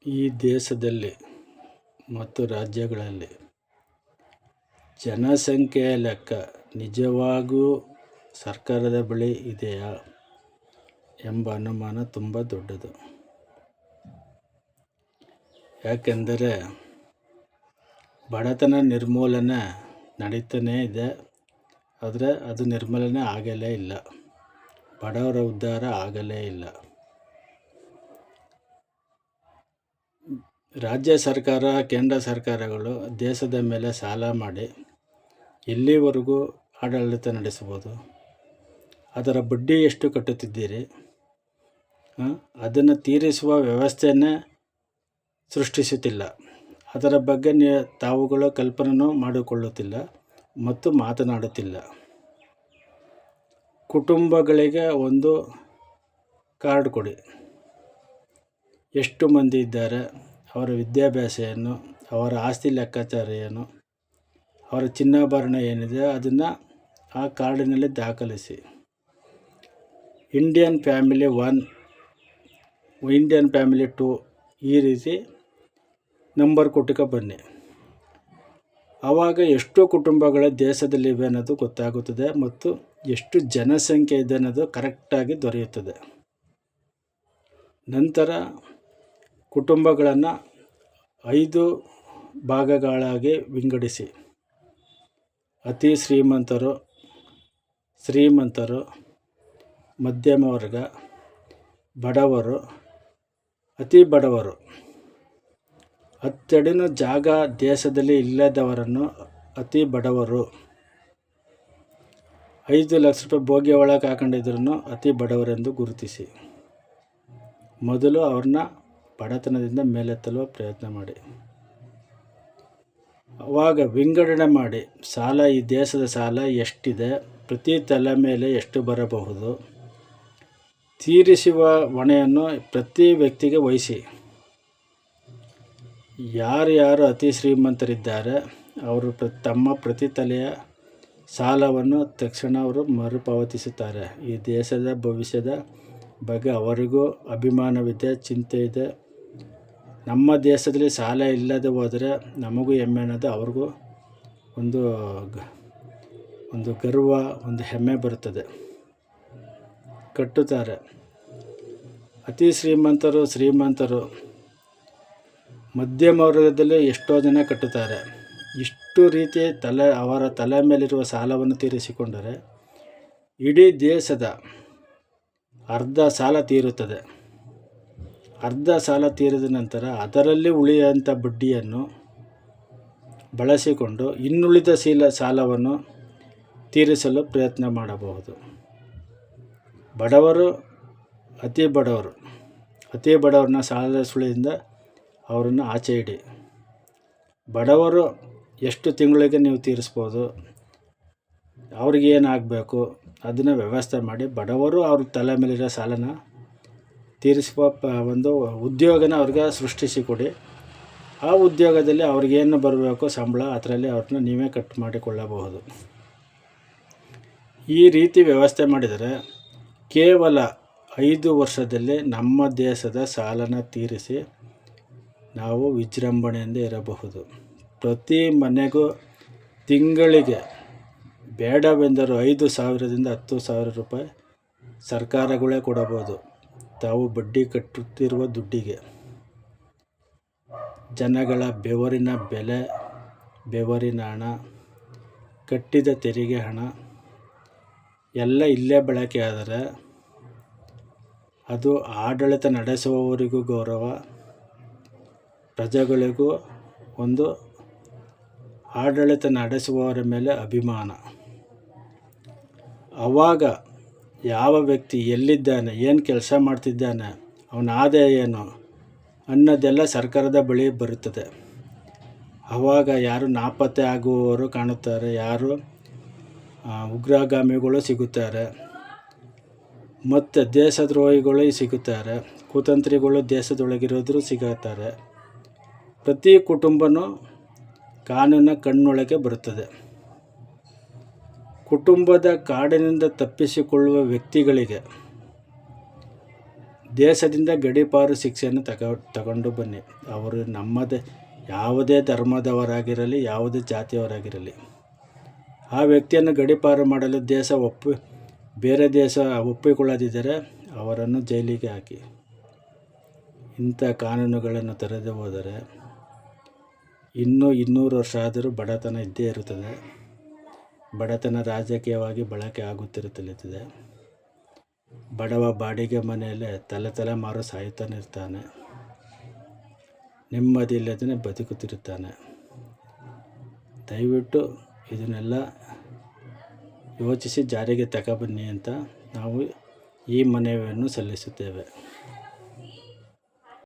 ಈ ದೇಶದಲ್ಲಿ ಮತ್ತು ರಾಜ್ಯಗಳಲ್ಲಿ ಜನಸಂಖ್ಯೆಯ ಲೆಕ್ಕ ನಿಜವಾಗಿಯೂ ಸರ್ಕಾರದ ಬಳಿ ಇದೆಯಾ ಎಂಬ ಅನುಮಾನ ತುಂಬ ದೊಡ್ಡದು. ಯಾಕೆಂದರೆ ಬಡತನ ನಿರ್ಮೂಲನೆ ನಡೀತಾನೇ ಇದೆ, ಆದರೆ ಅದು ನಿರ್ಮೂಲನೆ ಆಗಲೇ ಇಲ್ಲ, ಬಡವರ ಉದ್ಧಾರ ಆಗಲೇ ಇಲ್ಲ. ರಾಜ್ಯ ಸರ್ಕಾರ, ಕೇಂದ್ರ ಸರ್ಕಾರಗಳು ದೇಶದ ಮೇಲೆ ಸಾಲ ಮಾಡಿ ಎಲ್ಲಿವರೆಗೂ ಆಡಳಿತ ನಡೆಸಬಹುದು? ಅದರ ಬಡ್ಡಿ ಎಷ್ಟು ಕಟ್ಟುತ್ತಿದ್ದೀರಿ? ಅದನ್ನು ತೀರಿಸುವ ವ್ಯವಸ್ಥೆಯನ್ನೇ ಸೃಷ್ಟಿಸುತ್ತಿಲ್ಲ. ಅದರ ಬಗ್ಗೆ ತಾವುಗಳು ಕಲ್ಪನೆಯೂ ಮಾಡಿಕೊಳ್ಳುತ್ತಿಲ್ಲ ಮತ್ತು ಮಾತನಾಡುತ್ತಿಲ್ಲ. ಕುಟುಂಬಗಳಿಗೆ ಒಂದು ಕಾರ್ಡ್ ಕೊಡಿ. ಎಷ್ಟು ಮಂದಿ ಇದ್ದಾರೆ, ಅವರ ವಿದ್ಯಾಭ್ಯಾಸ ಏನು, ಅವರ ಆಸ್ತಿ ಲೆಕ್ಕಾಚಾರ ಏನು, ಅವರ ಚಿನ್ನಾಭರಣ ಏನಿದೆ ಅದನ್ನು ಆ ಕಾರ್ಡಿನಲ್ಲಿ ದಾಖಲಿಸಿ. ಇಂಡಿಯನ್ ಫ್ಯಾಮಿಲಿ 1, ಇಂಡಿಯನ್ ಫ್ಯಾಮಿಲಿ 2 ಈ ರೀತಿ ನಂಬರ್ ಕೊಟ್ಟುಕ ಬನ್ನಿ. ಆವಾಗ ಎಷ್ಟು ಕುಟುಂಬಗಳ ದೇಶದಲ್ಲಿವೆ ಅನ್ನೋದು ಗೊತ್ತಾಗುತ್ತದೆ ಮತ್ತು ಎಷ್ಟು ಜನಸಂಖ್ಯೆ ಇದೆ ಅನ್ನೋದು ಕರೆಕ್ಟಾಗಿ ದೊರೆಯುತ್ತದೆ. ನಂತರ ಕುಟುಂಬಗಳನ್ನು 5 ಭಾಗಗಳಾಗಿ ವಿಂಗಡಿಸಿ. ಅತಿ ಶ್ರೀಮಂತರು, ಮಧ್ಯಮ ವರ್ಗ, ಬಡವರು, ಅತಿ ಬಡವರು. 10 ಅಡಿ ಜಾಗ ದೇಶದಲ್ಲಿ ಇಲ್ಲದವರನ್ನು ಅತಿ ಬಡವರು. 5 ಲಕ್ಷ ರೂಪಾಯಿ ಬೋಗಿ ಒಳಗೆ ಹಾಕೊಂಡಿದ್ರೂ ಅತಿ ಬಡವರೆಂದು ಗುರುತಿಸಿ. ಮೊದಲು ಅವ್ರನ್ನ ಬಡತನದಿಂದ ಮೇಲೆತ್ತಲು ಪ್ರಯತ್ನ ಮಾಡಿ. ಆವಾಗ ವಿಂಗಡಣೆ ಮಾಡಿ, ಸಾಲ, ಈ ದೇಶದ ಸಾಲ ಎಷ್ಟಿದೆ, ಪ್ರತಿ ತಲೆ ಮೇಲೆ ಎಷ್ಟು ಬರಬಹುದು, ತೀರಿಸುವ ಹೊಣೆಯನ್ನು ಪ್ರತಿ ವ್ಯಕ್ತಿಗೆ ವಹಿಸಿ. ಯಾರು ಅತಿ ಶ್ರೀಮಂತರಿದ್ದಾರೆ ಅವರು ತಮ್ಮ ಪ್ರತಿ ತಲೆಯ ಸಾಲವನ್ನು ತಕ್ಷಣ ಅವರು ಮರುಪಾವತಿಸುತ್ತಾರೆ. ಈ ದೇಶದ ಭವಿಷ್ಯದ ಬಗ್ಗೆ ಅವರಿಗೂ ಅಭಿಮಾನವಿದೆ, ಚಿಂತೆ ಇದೆ. ನಮ್ಮ ದೇಶದಲ್ಲಿ ಸಾಲ ಇಲ್ಲದೆ ಹೋದರೆ ನಮಗೂ ಹೆಮ್ಮೆ ಅನ್ನೋದು ಅವ್ರಿಗೂ ಒಂದು ಗರ್ವ, ಒಂದು ಹೆಮ್ಮೆ ಬರುತ್ತದೆ. ಕಟ್ಟುತ್ತಾರೆ. ಅತಿ ಶ್ರೀಮಂತರು ಮಧ್ಯಮ ವರ್ಗದಲ್ಲಿ ಎಷ್ಟೋ ಜನ ಕಟ್ಟುತ್ತಾರೆ. ಇಷ್ಟು ರೀತಿ ಅವರ ತಲೆ ಮೇಲಿರುವ ಸಾಲವನ್ನು ತೀರಿಸಿಕೊಂಡರೆ ಇಡೀ ದೇಶದ ಅರ್ಧ ಸಾಲ ತೀರುತ್ತದೆ. ಅರ್ಧ ಸಾಲ ತೀರಿದ ನಂತರ ಅದರಲ್ಲಿ ಉಳಿಯುವಂಥ ಬಡ್ಡಿಯನ್ನು ಬಳಸಿಕೊಂಡು ಇನ್ನುಳಿದ ಸಾಲವನ್ನು ತೀರಿಸಲು ಪ್ರಯತ್ನ ಮಾಡಬಹುದು. ಬಡವರು, ಅತಿ ಬಡವರನ್ನ ಸಾಲದ ಸುಳಿಯಿಂದ ಅವರನ್ನು ಆಚೆ ಇಡಿ. ಬಡವರು ಎಷ್ಟು ತಿಂಗಳಿಗೆ ನೀವು ತೀರಿಸ್ಬೋದು, ಅವ್ರಿಗೆ ಏನಾಗಬೇಕು ಅದನ್ನು ವ್ಯವಸ್ಥೆ ಮಾಡಿ ಬಡವರು ಅವ್ರ ತಲೆ ಮೇಲಿರೋ ಸಾಲನ ತೀರಿಸುವ ಒಂದು ಉದ್ಯೋಗನ ಅವ್ರಿಗೆ ಸೃಷ್ಟಿಸಿಕೊಡಿ. ಆ ಉದ್ಯೋಗದಲ್ಲಿ ಅವ್ರಿಗೇನು ಬರಬೇಕು ಸಂಬಳ, ಅದರಲ್ಲಿ ಅವ್ರನ್ನ ನೀವೇ ಕಟ್ ಮಾಡಿಕೊಳ್ಳಬಹುದು. ಈ ರೀತಿ ವ್ಯವಸ್ಥೆ ಮಾಡಿದರೆ ಕೇವಲ 5 ವರ್ಷದಲ್ಲಿ ನಮ್ಮ ದೇಶದ ಸಾಲನ ತೀರಿಸಿ ನಾವು ವಿಜೃಂಭಣೆಯಿಂದ ಇರಬಹುದು. ಪ್ರತಿ ಮನೆಗೂ ತಿಂಗಳಿಗೆ ಬೇಡವೆಂದರೂ 5,000ದಿಂದ 10,000 ರೂಪಾಯಿ ಸರ್ಕಾರಗಳೇ ಕೊಡಬಹುದು, ತಾವು ಬಡ್ಡಿ ಕಟ್ಟುತ್ತಿರುವ ದುಡ್ಡಿಗೆ. ಜನಗಳ ಬೆವರಿನ ಬೆಲೆ, ಬೆವರಿನ ಹಣ, ಕಟ್ಟಿದ ತೆರಿಗೆ ಹಣ ಎಲ್ಲ ಇಲ್ಲೇ ಬಳಕೆ ಆದರೆ ಅದು ಆಡಳಿತ ನಡೆಸುವವರಿಗೂ ಗೌರವ, ಪ್ರಜೆಗಳಿಗೂ ಒಂದು ಆಡಳಿತ ನಡೆಸುವವರ ಮೇಲೆ ಅಭಿಮಾನ. ಆವಾಗ ಯಾವ ವ್ಯಕ್ತಿ ಎಲ್ಲಿದ್ದಾನೆ, ಏನು ಕೆಲಸ ಮಾಡ್ತಿದ್ದಾನೆ, ಅವನ ಆದಾಯ ಏನು ಅನ್ನೋದೆಲ್ಲ ಸರ್ಕಾರದ ಬಳಿ ಬರುತ್ತದೆ. ಆವಾಗ ಯಾರು ನಾಪತ್ತೆ ಆಗುವವರು ಕಾಣುತ್ತಾರೆ, ಯಾರು ಉಗ್ರಗಾಮಿಗಳು ಸಿಗುತ್ತಾರೆ, ಮತ್ತು ದೇಶದ್ರೋಹಿಗಳು ಸಿಗುತ್ತಾರೆ, ಕುತಂತ್ರಿಗಳು ದೇಶದೊಳಗಿರೋದ್ರು ಸಿಗುತ್ತಾರೆ. ಪ್ರತಿ ಕುಟುಂಬನೂ ಕಾನೂನಿನ ಕಣ್ಣೊಳಗೆ ಬರುತ್ತದೆ. ಕುಟುಂಬದ ಕಾಡಿನಿಂದ ತಪ್ಪಿಸಿಕೊಳ್ಳುವ ವ್ಯಕ್ತಿಗಳಿಗೆ ದೇಶದಿಂದ ಗಡೀಪಾರು ಶಿಕ್ಷೆಯನ್ನು ತಗೊಂಡು ಬನ್ನಿ. ಅವರು ಯಾವುದೇ ಧರ್ಮದವರಾಗಿರಲಿ, ಯಾವುದೇ ಜಾತಿಯವರಾಗಿರಲಿ, ಆ ವ್ಯಕ್ತಿಯನ್ನು ಗಡೀಪಾರು ಮಾಡಲು ಬೇರೆ ದೇಶ ಒಪ್ಪಿಕೊಳ್ಳದಿದ್ದರೆ ಅವರನ್ನು ಜೈಲಿಗೆ ಹಾಕಿ. ಇಂಥ ಕಾನೂನುಗಳನ್ನು ತರದೆ ಹೋದರೆ ಇನ್ನೂ 200 ವರ್ಷ ಆದರೂ ಬಡತನ ಇದ್ದೇ ಇರುತ್ತದೆ. ಬಡತನ ರಾಜಕೀಯವಾಗಿ ಬಳಕೆ ಆಗುತ್ತಿರುತ್ತದೆ. ಬಡವ ಬಾಡಿಗೆ ಮನೆಯಲ್ಲೇ ತಲೆಮಾರು ಸಾಯುತ್ತಾನೆ ಇರ್ತಾನೆ, ನೆಮ್ಮದಿ ಇಲ್ಲದೇ ಬದುಕುತ್ತಿರುತ್ತಾನೆ. ದಯವಿಟ್ಟು ಇದನ್ನೆಲ್ಲ ಯೋಚಿಸಿ ಜಾರಿಗೆ ತಗೊಬನ್ನಿ ಅಂತ ನಾವು ಈ ಮನವಿಯನ್ನು ಸಲ್ಲಿಸುತ್ತೇವೆ.